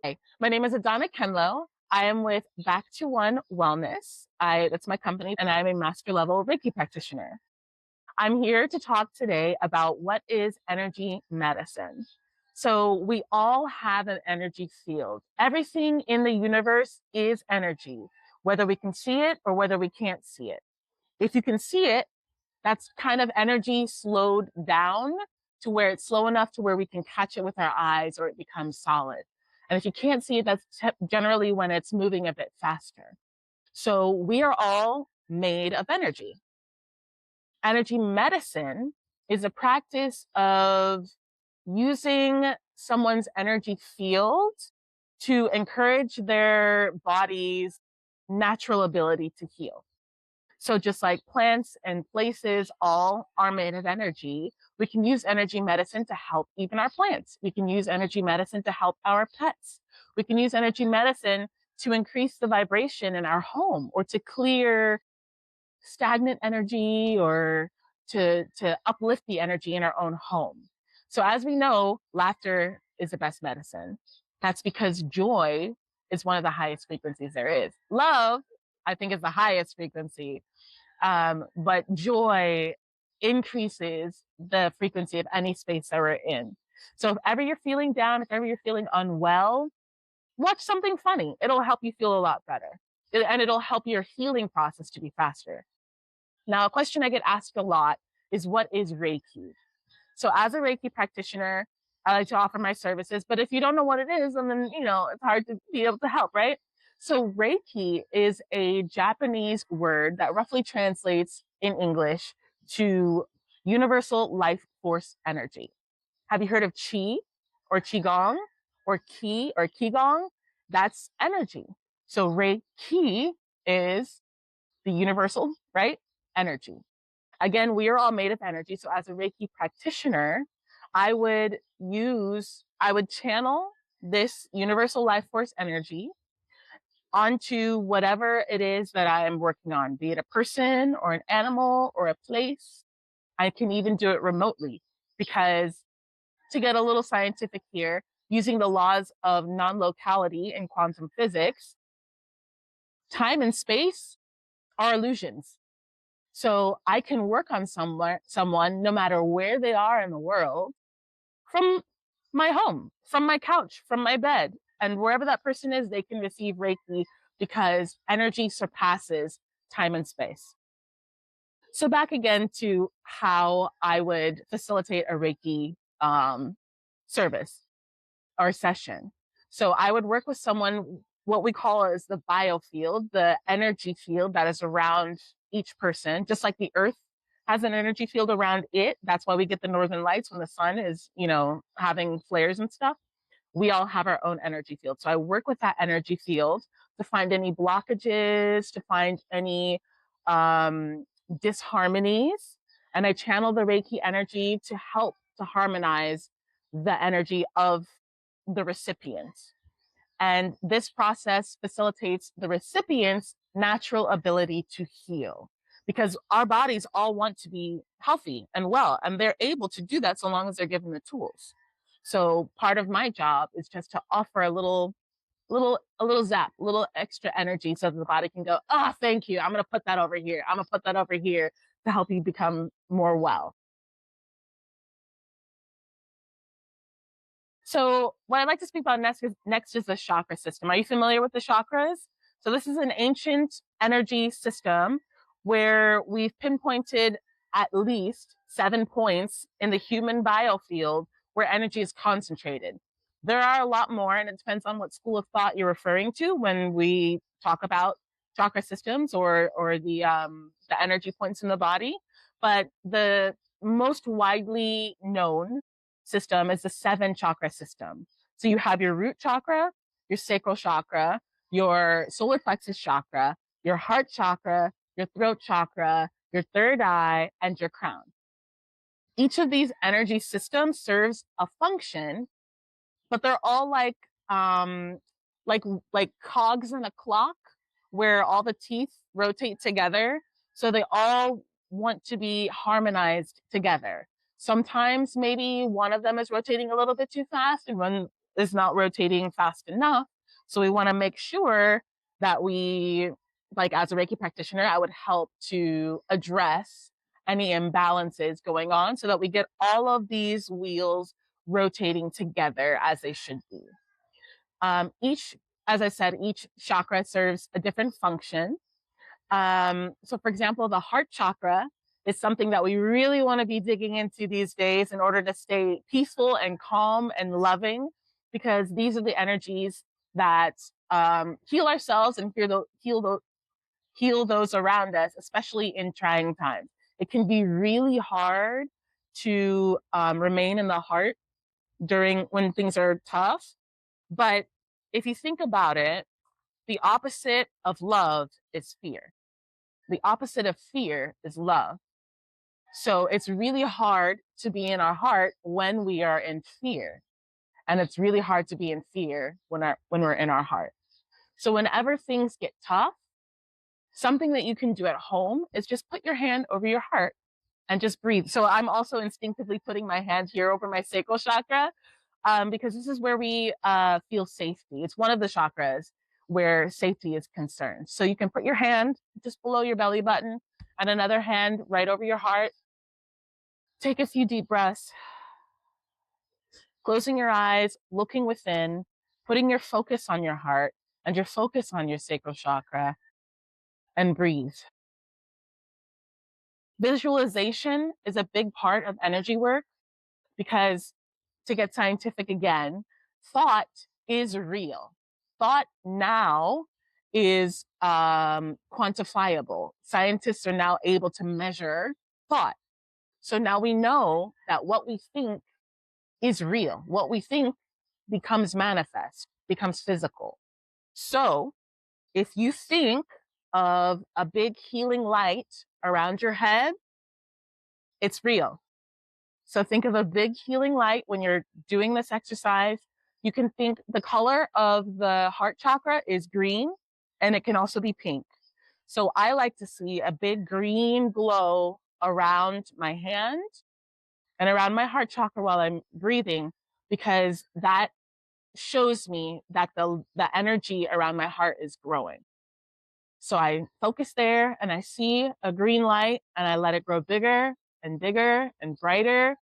Hey, my name is Adana Kenlow. I am with Back to One Wellness. That's my company, and I'm a master level Reiki practitioner. I'm here to talk today about what is energy medicine. So we all have an energy field. Everything in the universe is energy, whether we can see it or whether we can't see it. If you can see it, that's kind of energy slowed down to where it's slow enough to where we can catch it with our eyes or it becomes solid. And if you can't see it, that's generally when it's moving a bit faster. So we are all made of energy. Energy medicine is a practice of using someone's energy field to encourage their body's natural ability to heal. So just like plants and places all are made of energy, we can use energy medicine to help even our plants. We can use energy medicine to help our pets. We can use energy medicine to increase the vibration in our home or to clear stagnant energy or to uplift the energy in our own home. So as we know, laughter is the best medicine. That's because joy is one of the highest frequencies there is. Love, I think, is the highest frequency, but joy increases the frequency of any space that we're in. So if ever you're feeling down, if ever you're feeling unwell, watch something funny. It'll help you feel a lot better. And it'll help your healing process to be faster. Now, a question I get asked a lot is, what is Reiki? So as a Reiki practitioner, I like to offer my services, but if you don't know what it is, then, it's hard to be able to help, right? So Reiki is a Japanese word that roughly translates in English to universal life force energy. Have you heard of Qi or Qigong or Qi or Qigong? That's energy. So Reiki is the universal, right? Energy. Again, we are all made of energy. So as a Reiki practitioner, I would channel this universal life force energy onto whatever it is that I am working on, be it a person or an animal or a place. I can even do it remotely because, to get a little scientific here, using the laws of non-locality in quantum physics, time and space are illusions. So I can work on someone, no matter where they are in the world, from my home, from my couch, from my bed, and wherever that person is, they can receive Reiki because energy surpasses time and space. So back again to how I would facilitate a Reiki service or session. So I would work with someone, what we call is the biofield, the energy field that is around each person, just like the earth has an energy field around it. That's why we get the northern lights when the sun is, having flares and stuff. We all have our own energy field. So I work with that energy field to find any blockages, to find any disharmonies. And I channel the Reiki energy to help to harmonize the energy of the recipient. And this process facilitates the recipient's natural ability to heal, because our bodies all want to be healthy and well, and they're able to do that so long as they're given the tools. So part of my job is just to offer a little zap, a little extra energy so that the body can go, oh, thank you. I'm going to put that over here. I'm going to put that over here to help you become more well. So what I'd like to speak about next is the chakra system. Are you familiar with the chakras? So this is an ancient energy system where we've pinpointed at least 7 points in the human biofield where energy is concentrated. There are a lot more, and it depends on what school of thought you're referring to when we talk about chakra systems or the energy points in the body. But the most widely known system is the 7 chakra system. So you have your root chakra, your sacral chakra, your solar plexus chakra, your heart chakra, your throat chakra, your third eye, and your crown. Each of these energy systems serves a function, but they're all like cogs in a clock where all the teeth rotate together. So they all want to be harmonized together. Sometimes maybe one of them is rotating a little bit too fast and one is not rotating fast enough. So we want to make sure that we, like as a Reiki practitioner, I would help to address any imbalances going on so that we get all of these wheels rotating together as they should be. As I said, each chakra serves a different function. So for example, the heart chakra is something that we really want to be digging into these days in order to stay peaceful and calm and loving, because these are the energies that heal ourselves and heal those around us, especially in trying times. It can be really hard to remain in the heart during when things are tough. But if you think about it, the opposite of love is fear. The opposite of fear is love. So it's really hard to be in our heart when we are in fear. And it's really hard to be in fear when we're in our heart. So whenever things get tough, something that you can do at home is just put your hand over your heart and just breathe. So I'm also instinctively putting my hand here over my sacral chakra, because this is where we feel safety. It's one of the chakras where safety is concerned. So you can put your hand just below your belly button and another hand right over your heart. Take a few deep breaths, closing your eyes, looking within, putting your focus on your heart and your focus on your sacral chakra, and breathe. Visualization is a big part of energy work because, to get scientific again, thought is real. Thought now is quantifiable. Scientists are now able to measure thought. So now we know that what we think is real. What we think becomes manifest, becomes physical. So if you think of a big healing light around your head, it's real. So think of a big healing light when you're doing this exercise. You can think the color of the heart chakra is green, and it can also be pink. So I like to see a big green glow around my hand and around my heart chakra while I'm breathing, because that shows me that the energy around my heart is growing. So I focus there and I see a green light and I let it grow bigger and bigger and brighter,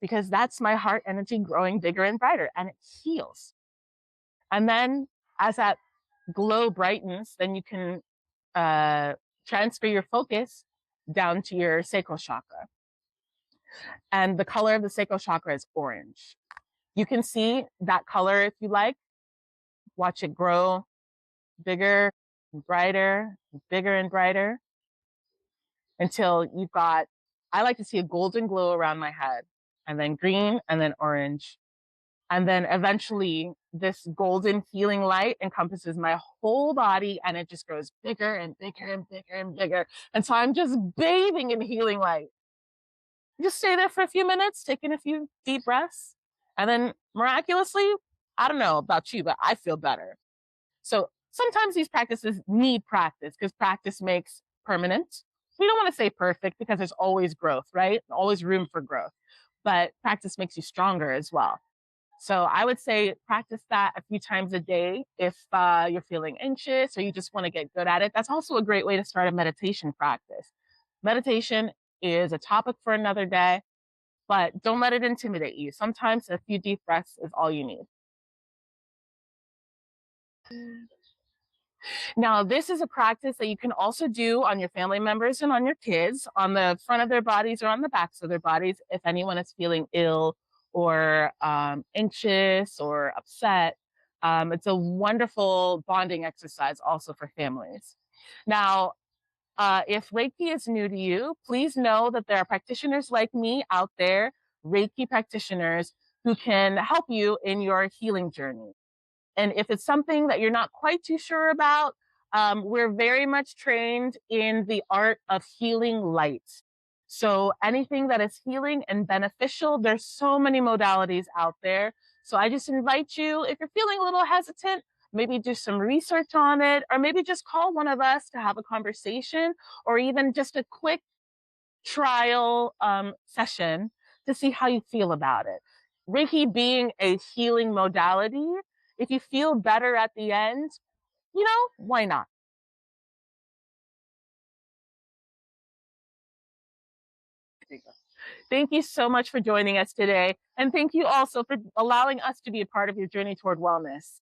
because that's my heart energy growing bigger and brighter, and it heals. And then as that glow brightens, then you can transfer your focus down to your sacral chakra. And the color of the sacral chakra is orange. You can see that color if you like. Watch it grow bigger and brighter, and bigger and brighter, until you've got, I like to see a golden glow around my head, and then green, and then orange. And then eventually this golden healing light encompasses my whole body, and it just grows bigger and bigger and bigger and bigger. And so I'm just bathing in healing light. Just stay there for a few minutes, taking a few deep breaths. And then miraculously, I don't know about you, but I feel better. So sometimes these practices need practice, because practice makes permanent. We don't want to say perfect, because there's always growth, right? Always room for growth. But practice makes you stronger as well. So I would say practice that a few times a day if you're feeling anxious or you just want to get good at it. That's also a great way to start a meditation practice. Meditation is a topic for another day, but don't let it intimidate you. Sometimes a few deep breaths is all you need. Now, this is a practice that you can also do on your family members and on your kids, on the front of their bodies or on the backs of their bodies, if anyone is feeling ill or anxious or upset. It's a wonderful bonding exercise also for families. Now, if Reiki is new to you, please know that there are practitioners like me out there, Reiki practitioners, who can help you in your healing journey. And if it's something that you're not quite too sure about, we're very much trained in the art of healing light. So anything that is healing and beneficial, there's so many modalities out there. So I just invite you, if you're feeling a little hesitant, maybe do some research on it, or maybe just call one of us to have a conversation, or even just a quick trial session to see how you feel about it. Reiki being a healing modality, if you feel better at the end, why not? Thank you so much for joining us today. And thank you also for allowing us to be a part of your journey toward wellness.